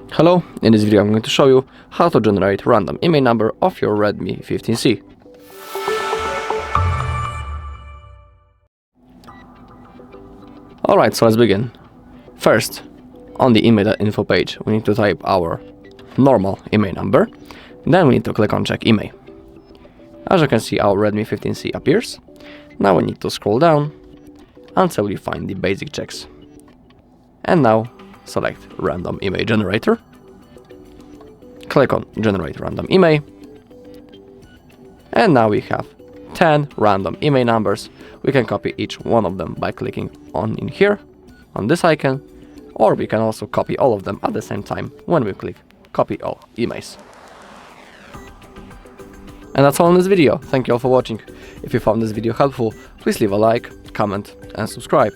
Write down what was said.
Hello, in this video I'm going to show you how to generate random IMEI number of your Redmi 15C. Alright, so let's begin. First, on the IMEI.info page we need to type our normal IMEI number, then we need to click on check IMEI. As you can see, our Redmi 15C appears. Now we need to scroll down until we find the basic checks. And now select Random IMEI Generator. Click on Generate Random IMEI. And now we have 10 random IMEI numbers. We can copy each one of them by clicking on in here, on this icon, or we can also copy all of them at the same time when we click Copy All IMEIs. And that's all in this video. Thank you all for watching. If you found this video helpful, please leave a like, comment and subscribe.